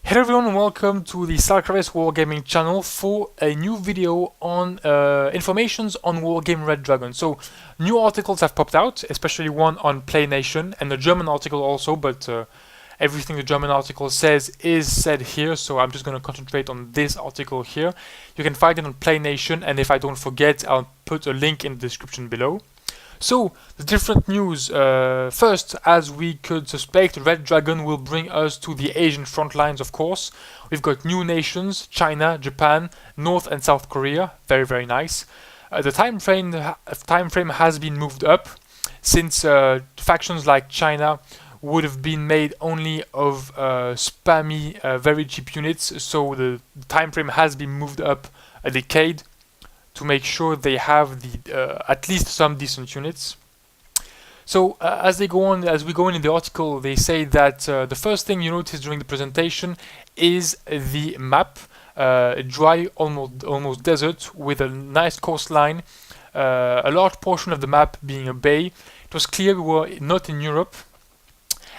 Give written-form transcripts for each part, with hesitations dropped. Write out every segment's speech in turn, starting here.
Hello everyone and welcome to the Selkares Wargaming channel for a new video on informations on Wargame Red Dragon. So new articles have popped out, especially one on Play Nation and a German article also, but everything the German article says is said here, so I'm just going to concentrate on this article here. You can find it on Play Nation, and if I don't forget, I'll put a link in the description below. So, the different news. First, as we could suspect, Red Dragon will bring us to the Asian front lines, of course. We've got new nations, China, Japan, North and South Korea. Very, very nice. The time frame has been moved up, since factions like China would have been made only of spammy, very cheap units, so the time frame has been moved up a decade to make sure they have the at least some decent units. So as we go on in the article, they say that the first thing you notice during the presentation is the map, dry, almost desert, with a nice coastline, a large portion of the map being a bay. It was clear we were not in Europe,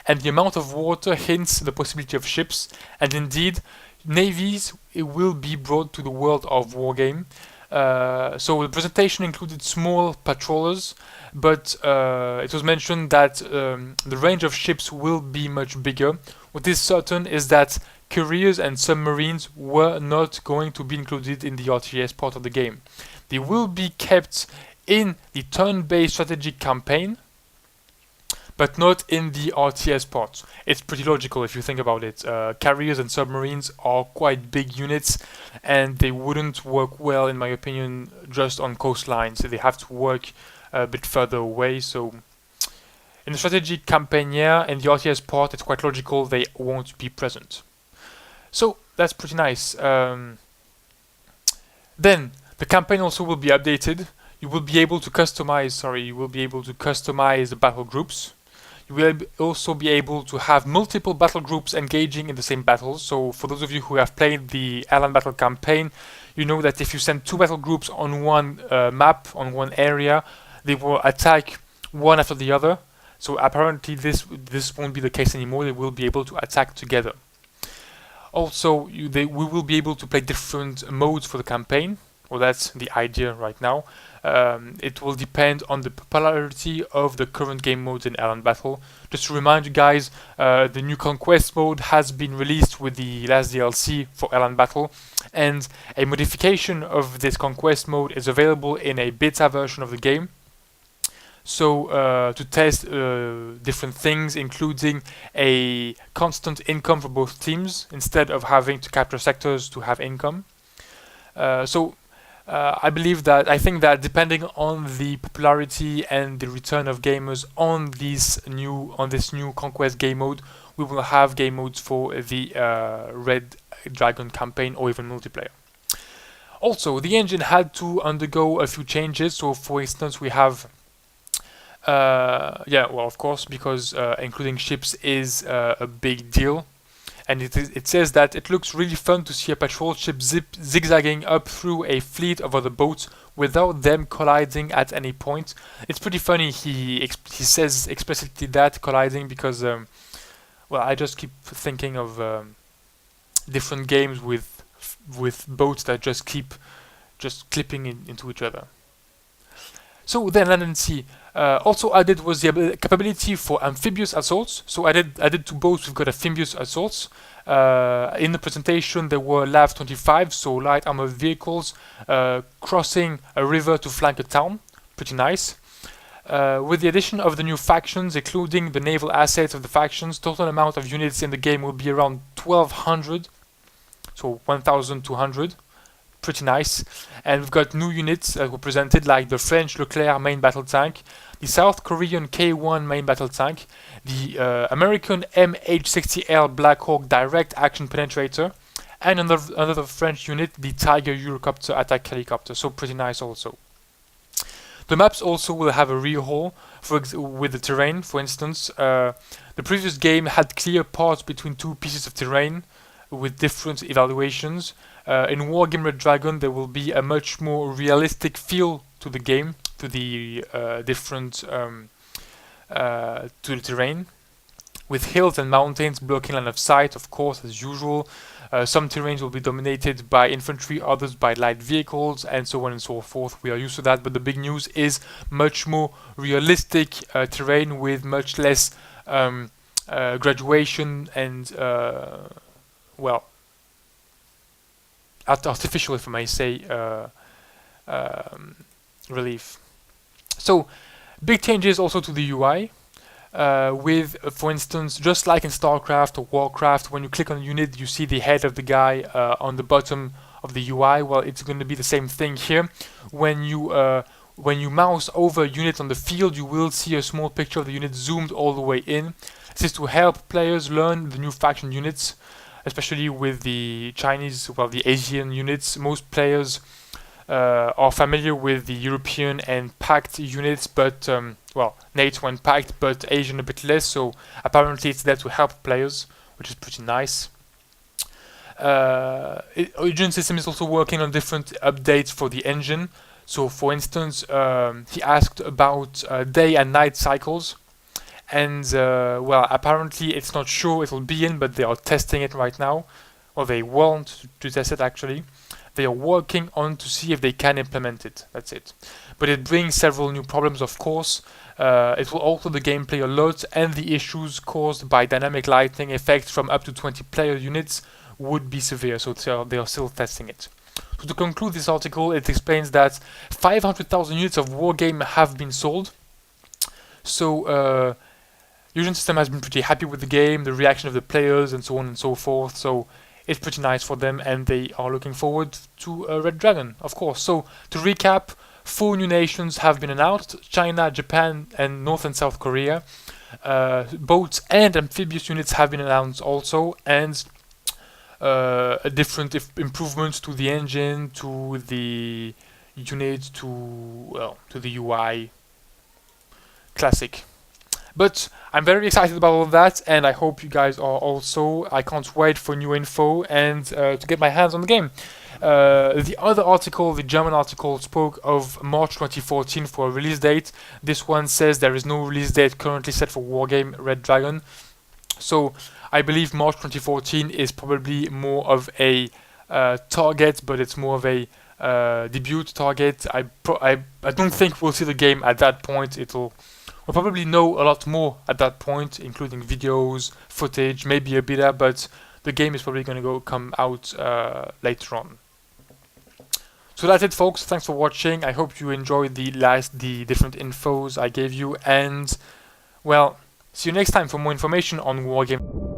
and the amount of water hints the possibility of ships, and indeed, navies will be brought to the world of Wargame. So the presentation included small patrollers, but it was mentioned that the range of ships will be much bigger. What is certain is that carriers and submarines were not going to be included in the RTS part of the game. They will be kept in the turn-based strategic campaign, but not in the RTS part. It's pretty logical if you think about it. Carriers and submarines are quite big units, and they wouldn't work well, in my opinion, just on coastlines. They have to work a bit further away, so in the strategic campaign, yeah, and the RTS part, it's quite logical they won't be present. So that's pretty nice. Then the campaign also will be updated. You will be able to customize the battle groups. You will also be able to have multiple battle groups engaging in the same battles. So for those of you who have played the Allied Battle campaign, you know that if you send two battle groups on one map, on one area, they will attack one after the other. So apparently this won't be the case anymore. They will be able to attack together. Also, we will be able to play different modes for the campaign. Well, that's the idea right now. It will depend on the popularity of the current game modes in Allied Battle. Just to remind you guys, the new Conquest mode has been released with the last DLC for Allied Battle, and a modification of this Conquest mode is available in a beta version of the game. So to test different things, including a constant income for both teams, instead of having to capture sectors to have income. I think that depending on the popularity and the return of gamers on this new Conquest game mode, we will have game modes for the Red Dragon campaign or even multiplayer. Also, the engine had to undergo a few changes. So, for instance, we have of course, because including ships is a big deal. And it says that it looks really fun to see a patrol ship zigzagging up through a fleet of other boats without them colliding at any point. It's pretty funny. He says explicitly that colliding because, I just keep thinking of different games with boats that just keep clipping into each other. So then Land and Sea. Also added was the capability for amphibious assaults. So added to boats, we've got amphibious assaults. In the presentation there were LAV 25, so light armored vehicles, crossing a river to flank a town. Pretty nice. With the addition of the new factions, including the naval assets of the factions, total amount of units in the game will be around 1,200. So 1,200. Pretty nice. And we've got new units that were presented, like the French Leclerc main battle tank, the South Korean K1 main battle tank, the American MH-60L Black Hawk direct action penetrator, and another French unit, the Tiger Eurocopter attack helicopter. So pretty nice also. The maps also will have a rehaul with the terrain. For instance, the previous game had clear parts between two pieces of terrain with different evaluations. In Wargame Red Dragon, there will be a much more realistic feel to the game, to the terrain. with hills and mountains blocking line of sight, of course, as usual. Some terrains will be dominated by infantry, others by light vehicles, and so on and so forth. We are used to that, but the big news is much more realistic terrain with much less graduation and, well, artificial, if I may say, relief. So, big changes also to the UI. With, for instance, just like in StarCraft or Warcraft, when you click on a unit, you see the head of the guy on the bottom of the UI. Well, it's going to be the same thing here. When you mouse over a unit on the field, you will see a small picture of the unit zoomed all the way in. This is to help players learn the new faction units, especially with the Chinese, well, the Asian units. Most players are familiar with the European and Pact units, but well, NATO and Pact, but Asian a bit less, so apparently it's there to help players, which is pretty nice. Origin System is also working on different updates for the engine. So for instance, he asked about day and night cycles, and well, apparently it's not sure it will be in, but they are testing it right now, or they want to test it actually. They are working on to see if they can implement it. That's it. But it brings several new problems, of course. It will alter the gameplay a lot, and the issues caused by dynamic lighting effects from up to 20 player units would be severe, so they are still testing it. So to conclude this article, it explains that 500,000 units of Wargame have been sold. So Origin System has been pretty happy with the game, the reaction of the players, and so on and so forth. So it's pretty nice for them, and they are looking forward to Red Dragon, of course. So to recap, 4 new nations have been announced: China, Japan, and North and South Korea. Boats and amphibious units have been announced also, and different improvements to the engine, to the unit, to the UI. Classic. But I'm very excited about all of that, and I hope you guys are also. I can't wait for new info and to get my hands on the game. The other article, the German article, spoke of March 2014 for a release date. This one says there is no release date currently set for Wargame Red Dragon. So I believe March 2014 is probably more of a target, but it's more of a debut target. I don't think we'll see the game at that point. We'll probably know a lot more at that point, including videos, footage, maybe a beta, but the game is probably going to come out later on. So that's it, folks. Thanks for watching. I hope you enjoyed the different infos I gave you, and well, see you next time for more information on Wargame.